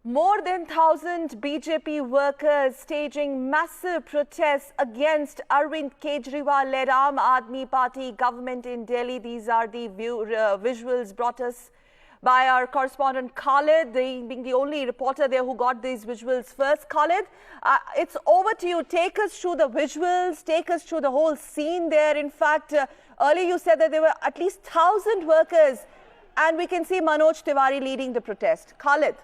More than 1,000 BJP workers staging massive protests against Arvind Kejriwal-led Aam Aadmi Party government in Delhi. These are the visuals brought us by our correspondent Khalid, being the only reporter there who got these visuals first. Khalid, it's over to you. Take us through the visuals, take us through the whole scene there. In fact, earlier you said that there were at least 1,000 workers, and we can see Manoj Tiwari leading the protest. Khalid.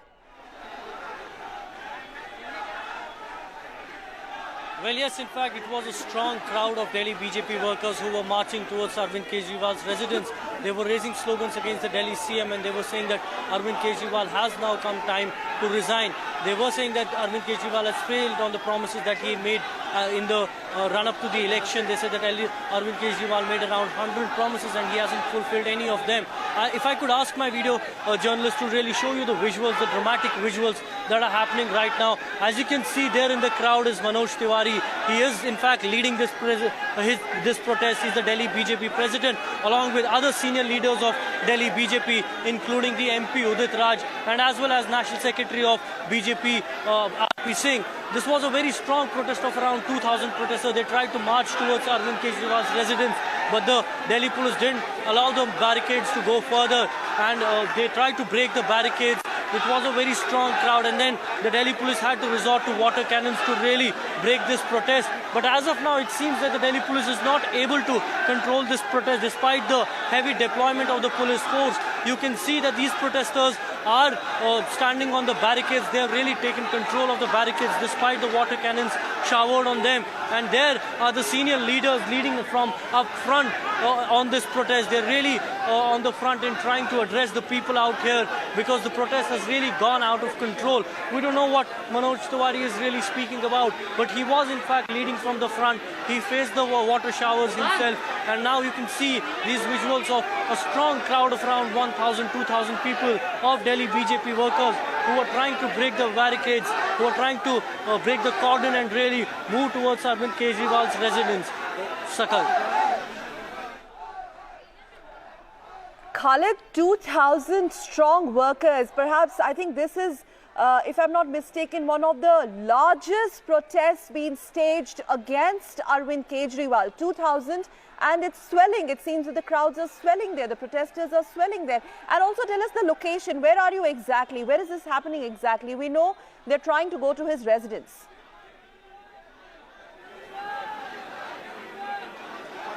Well, yes, in fact, it was a strong crowd of Delhi BJP workers who were marching towards Arvind Kejriwal's residence. They were raising slogans against the Delhi CM, and they were saying that Arvind Kejriwal has now come time to resign. They were saying that Arvind Kejriwal has failed on the promises that he made in the run-up to the election. They said that Arvind Kejriwal made around 100 promises and he hasn't fulfilled any of them. If I could ask my video journalist to really show you the visuals, the dramatic visuals that are happening right now. As you can see, there in the crowd is Manoj Tiwari. He is, in fact, leading this protest. He's the Delhi BJP president, along with other senior leaders of Delhi BJP, including the MP Udit Raj, and as well as National Secretary of BJP, R.P. Singh. This was a very strong protest of around 2,000 protesters. They tried to march towards Arvind Kejriwal's residence, but the Delhi police didn't allow the barricades to go further, and they tried to break the barricades. It was a very strong crowd, and then the Delhi police had to resort to water cannons to really break this protest. But as of now, it seems that the Delhi police is not able to control this protest despite the heavy deployment of the police force. You can see that these protesters are standing on the barricades. They have really taken control of the barricades despite the water cannons showered on them. And there are the senior leaders leading from up front on this protest. They're really on the front and trying to address the people out here because the protest has really gone out of control. We don't know what Manoj Tiwari is really speaking about, but he was in fact leading from the front. He faced the water showers himself, and now you can see these visuals of a strong crowd of around 1,000, 2,000 people of Delhi BJP workers who are trying to break the barricades, who are trying to break the cordon and really move towards Arvind Kejriwal's residence. Sakal. Khalid, 2,000 strong workers. Perhaps, I think this is, if I'm not mistaken, one of the largest protests being staged against Arvind Kejriwal. 2,000, and it's swelling. It seems that the crowds are swelling there. The protesters are swelling there. And also tell us the location. Where are you exactly? Where is this happening exactly? We know they're trying to go to his residence.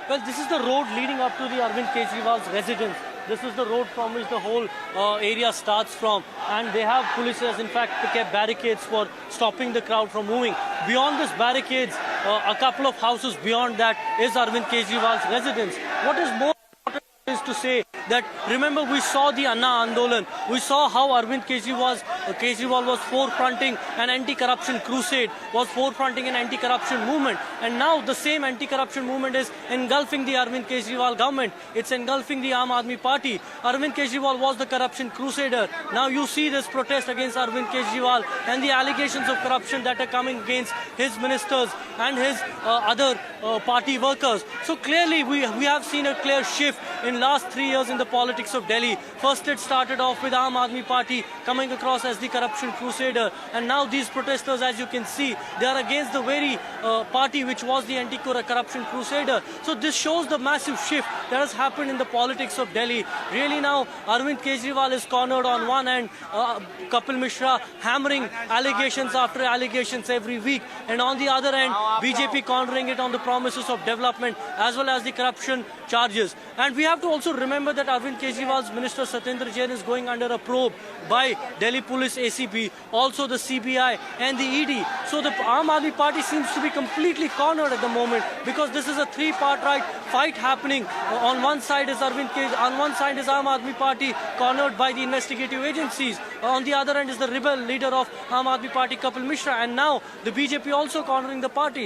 Well, this is the road leading up to the Arvind Kejriwal's residence. This is the road from which the whole area starts from, and they have police has in fact kept barricades for stopping the crowd from moving. Beyond this barricades, a couple of houses beyond that is Arvind Kejriwal's residence. What is more important is to say that, remember, we saw the Anna Andolan. We saw how Arvind Kejriwal was forefronting an anti-corruption crusade, was forefronting an anti-corruption movement. And now the same anti-corruption movement is engulfing the Arvind Kejriwal government. It's engulfing the Aam Aadmi Party. Arvind Kejriwal was the corruption crusader. Now you see this protest against Arvind Kejriwal and the allegations of corruption that are coming against his ministers and his other party workers. So clearly we have seen a clear shift in last 3 years in the politics of Delhi. First it started off with Aam Aadmi Party coming across as the corruption crusader, and now these protesters, as you can see, they are against the very party which was the anti-corruption crusader. So this shows the massive shift that has happened in the politics of Delhi. Really now Arvind Kejriwal is cornered on one end, Kapil Mishra hammering allegations after allegations every week, and on the other end BJP cornering it on the promises of development as well as the corruption charges. And we have to also remember that Arvind Kejriwal's minister Satyendra Jain is going under a probe by Delhi Police ACP, also the CBI and the ED. So the Aam Aadmi Party seems to be completely cornered at the moment, because this is a three-part fight happening. On one side is Arvind Kejriwal, on one side is Aam Aadmi Party cornered by the investigative agencies. On the other end is the rebel leader of Aam Aadmi Party, Kapil Mishra, and now the BJP also cornering the party.